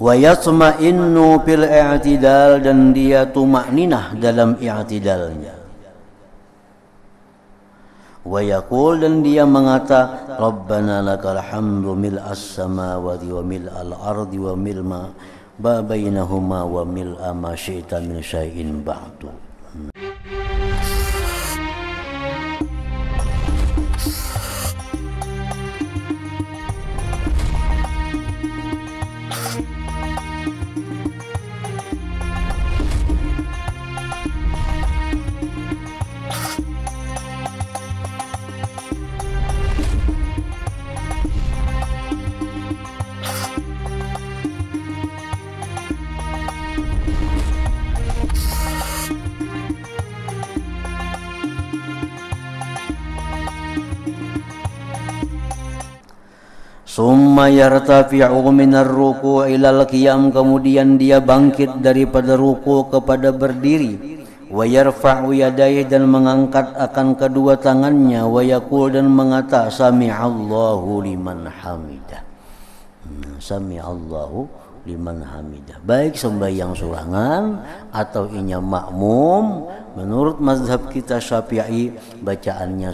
Wa yatma'innu fil i'tidal, dan dia tumakninah dalam i'tidalnya. Wa yaqul, dan dia mengata, Rabbana lakal hamdu mil'as samawati wa mil'al ardi wa milma bainahuma wa mil'a ma syi'ta min syai'in ba'du. Summa yartafi'u minar ruku' ilal qiyam, kemudian dia bangkit daripada ruku' kepada berdiri. Wa yarfa'u yadayhi, dan mengangkat akan kedua tangannya. Wa yaqul, dan mengata, sami'allahu liman hamidah. Sami'allahu liman hamidah. Baik sembahyang surangan atau inya makmum, menurut mazhab kita Syafi'i bacaannya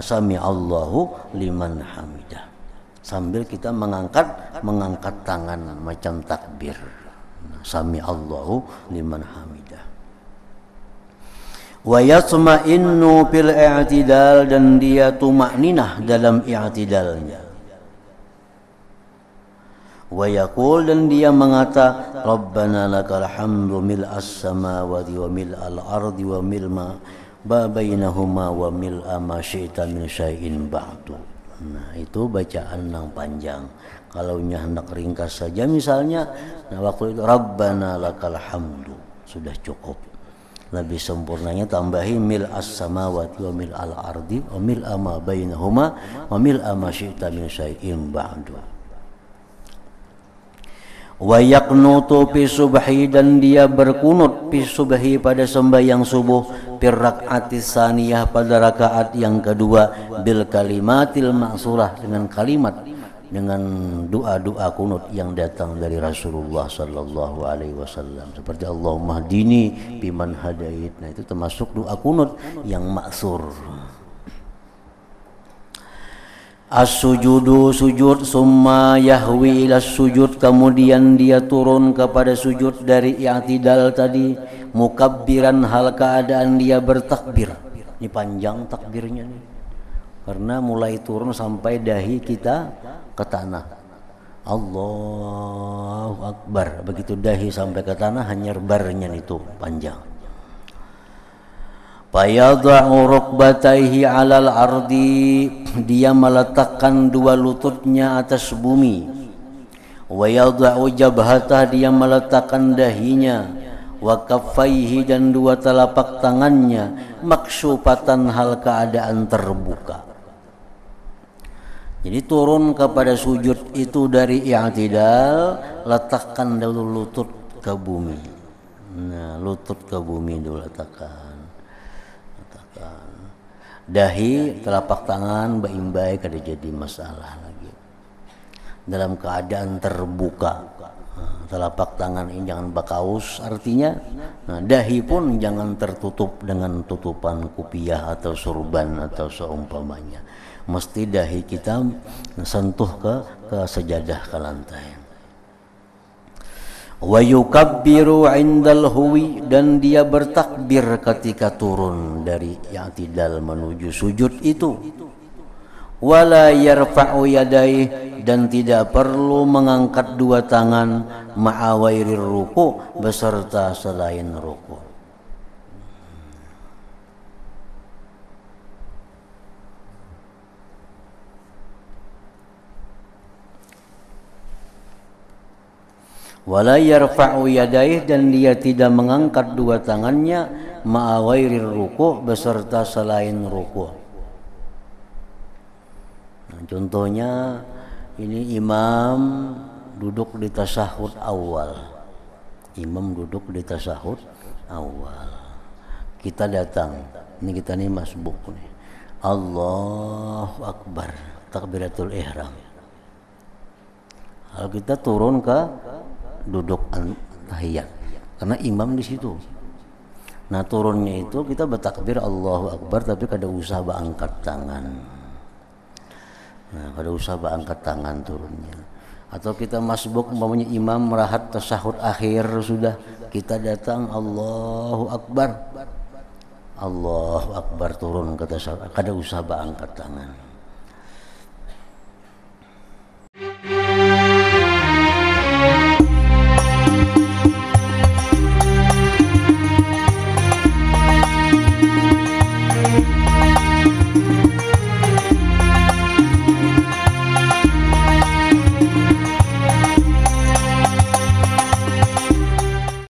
sami'allahu liman hamidah, sambil kita mengangkat tangan macam takbir. Sami'allahu liman hamidah. Wa yatma'innu fil i'tidal, dan dia tumakninah dalam i'tidalnya. Wa yaqul, dan dia mengata, Rabbana lakal hamdu mil'as samawati wa mil'al ardi wa milma bainahuma wa mil'a ma syi'ta min syai'in ba'du. Nah, itu bacaan yang panjang. Kalau hendak ringkas saja misalnya, waktu itu Rabbana lakal hamdu, sudah cukup. Lebih sempurnanya tambahi mil'as samawati wa mil'al ardi wa mil'a ma bainahuma wa mil'a ma syi'ta min syai'in ba'du. Wa yaqnutu fi subhi, dan dia berkunut fi subhi pada sembahyang subuh, fir rak'atis saniyah pada rakaat yang kedua, bil kalimatil ma'surah, dengan kalimat, dengan doa-doa kunut yang datang dari Rasulullah sallallahu alaihi wasallam, seperti Allahumma hdini biman hadait. Nah, itu termasuk doa kunut yang ma'sur. As-sujudu, sujud, summa yahwi ila sujud, kemudian dia turun kepada sujud dari i'tidal tadi, mukabbiran, hal keadaan dia bertakbir. Ini panjang takbirnya nih, karena mulai turun sampai dahi kita ke tanah. Allahu Akbar, begitu dahi sampai ke tanah hanya barnya itu panjang. Fayadha'u rukbatayhi 'alal ardi, dia meletakkan dua lututnya atas bumi. Wa yadha'u jabhatah, dia meletakkan dahinya. Wa kaffaihi, dan dua telapak tangannya, maksyufatan, hal keadaan terbuka. Jadi turun kepada sujud itu dari i'tidal, letakkan dulu lutut ke bumi. Nah, lutut ke bumi dulu letakkan. Dahi, telapak tangan, baik-baik, ada jadi masalah lagi. Dalam keadaan terbuka. Telapak tangan ini jangan bakaus, artinya dahi pun jangan tertutup dengan tutupan kupiah atau surban atau seumpamanya. Mesti dahi kita sentuh ke sejadah, ke lantai. Wa yukabbiru 'indal huwi, dan dia bertakbir ketika turun dari i'tidal menuju sujud itu. Wala yarfa'u yadayhi, dan tidak perlu mengangkat dua tangan, ma'awairir ruku', beserta selain ruku'. Wala yarfa'u yadayhi, dan dia tidak mengangkat dua tangannya, ma'awairir ruku', beserta selain ruku'. Nah, contohnya ini imam duduk di tasyahud awal. Imam duduk di tasyahud awal. Kita datang, ini kita nih masbuk nih. Allahu Akbar, takbiratul ihram. Kalau kita turun ke duduk tahiyat, karena imam di situ. Nah turunnya itu kita bertakbir Allahu Akbar, tapi kada usah angkat tangan. Nah kada usah angkat tangan turunnya. Atau kita masbuk umpamanya imam merahat tasyahud akhir sudah, kita datang Allahu Akbar, Allahu Akbar turun ke tasyahud, kada usah angkat tangan.